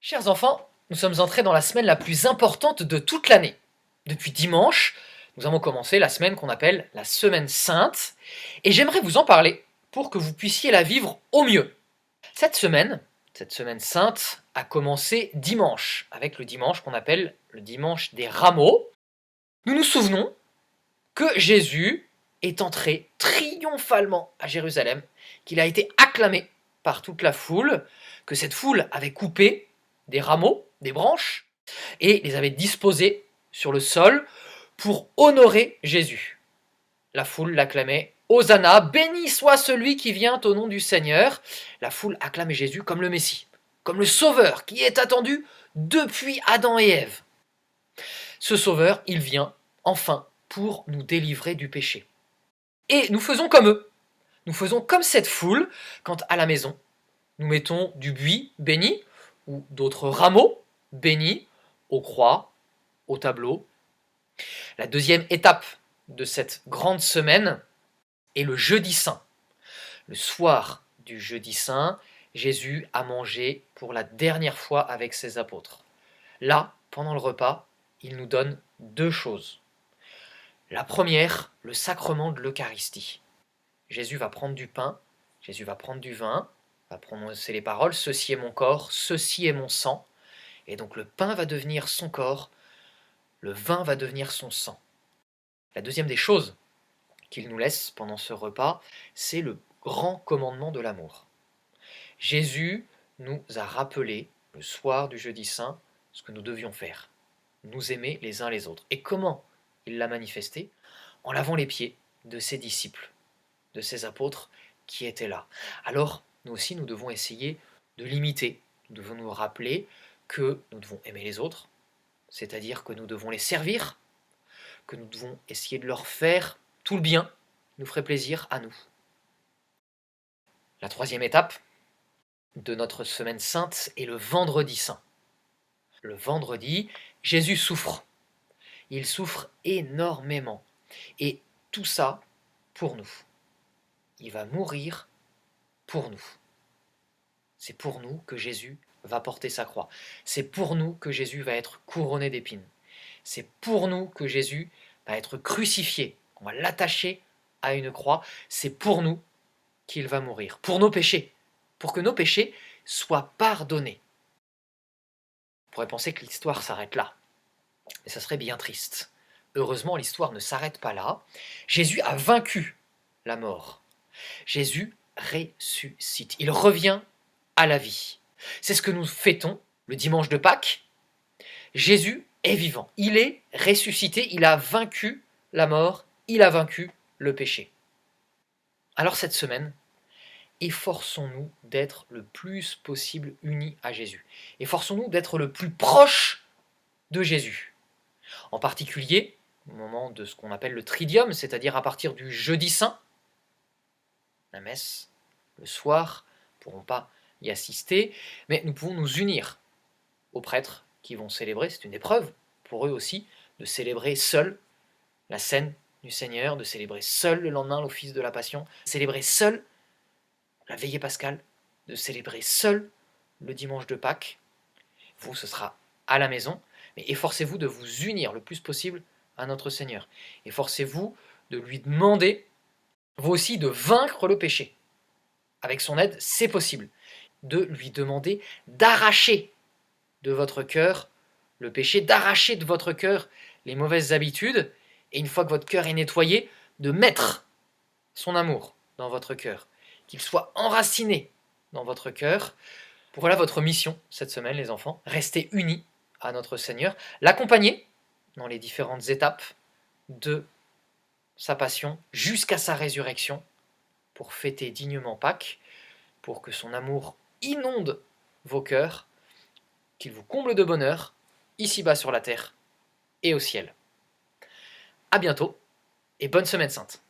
Chers enfants, nous sommes entrés dans la semaine la plus importante de toute l'année. Depuis dimanche, nous avons commencé la semaine qu'on appelle la Semaine Sainte, et j'aimerais vous en parler pour que vous puissiez la vivre au mieux. Cette semaine sainte, a commencé dimanche, avec le dimanche qu'on appelle le dimanche des rameaux. Nous nous souvenons que Jésus est entré triomphalement à Jérusalem, qu'il a été acclamé par toute la foule, que cette foule avait coupé des rameaux, des branches, et les avait disposés sur le sol pour honorer Jésus. La foule l'acclamait Hosanna, béni soit celui qui vient au nom du Seigneur. La foule acclamait Jésus comme le Messie, comme le Sauveur qui est attendu depuis Adam et Ève. Ce Sauveur, il vient enfin pour nous délivrer du péché. Et nous faisons comme eux. Nous faisons comme cette foule quand à la maison, nous mettons du buis béni ou d'autres rameaux bénis aux croix, au tableau. La deuxième étape de cette grande semaine est le jeudi saint. Le soir du jeudi saint, Jésus a mangé pour la dernière fois avec ses apôtres. Là, pendant le repas, il nous donne deux choses. La première, le sacrement de l'Eucharistie. Jésus va prendre du pain, Jésus va prendre du vin, va prononcer les paroles « Ceci est mon corps, ceci est mon sang ». Et donc le pain va devenir son corps, le vin va devenir son sang. La deuxième des choses qu'il nous laisse pendant ce repas, c'est le grand commandement de l'amour. Jésus nous a rappelé, le soir du jeudi saint, ce que nous devions faire. Nous aimer les uns les autres. Et comment il l'a manifesté? En lavant les pieds de ses disciples, de ses apôtres qui étaient là. Alors, nous aussi, nous devons essayer de l'imiter. Nous devons nous rappeler que nous devons aimer les autres, c'est-à-dire que nous devons les servir, que nous devons essayer de leur faire tout le bien, nous ferait plaisir à nous. La troisième étape de notre semaine sainte est le vendredi saint. Le vendredi, Jésus souffre. Il souffre énormément. Et tout ça pour nous. Il va mourir pour nous. C'est pour nous que Jésus va porter sa croix. C'est pour nous que Jésus va être couronné d'épines. C'est pour nous que Jésus va être crucifié. On va l'attacher à une croix. C'est pour nous qu'il va mourir. Pour nos péchés. Pour que nos péchés soient pardonnés. On pourrait penser que l'histoire s'arrête là. Mais ça serait bien triste. Heureusement, l'histoire ne s'arrête pas là. Jésus a vaincu la mort. Jésus ressuscite. Il revient à la vie. C'est ce que nous fêtons le dimanche de Pâques. Jésus est vivant. Il est ressuscité. Il a vaincu la mort. Il a vaincu le péché. Alors cette semaine, efforçons-nous d'être le plus possible unis à Jésus. Efforçons-nous d'être le plus proche de Jésus. En particulier, au moment de ce qu'on appelle le tridium, c'est-à-dire à partir du jeudi saint, la messe, le soir, nous ne pourrons pas y assister, mais nous pouvons nous unir aux prêtres qui vont célébrer, c'est une épreuve pour eux aussi, de célébrer seuls la scène du Seigneur, de célébrer seul le lendemain l'office de la Passion, de célébrer seul la veillée pascale, de célébrer seul le dimanche de Pâques. Vous, ce sera à la maison, mais efforcez-vous de vous unir le plus possible à notre Seigneur. Efforcez-vous de lui demander, vous aussi, de vaincre le péché. Avec son aide, c'est possible. De lui demander d'arracher de votre cœur le péché, d'arracher de votre cœur les mauvaises habitudes, et une fois que votre cœur est nettoyé, de mettre son amour dans votre cœur, qu'il soit enraciné dans votre cœur. Voilà votre mission cette semaine, les enfants. Restez unis à notre Seigneur, l'accompagner dans les différentes étapes de sa passion jusqu'à sa résurrection pour fêter dignement Pâques, pour que son amour inonde vos cœurs, qu'il vous comble de bonheur, ici-bas sur la terre et au ciel. À bientôt et bonne semaine sainte.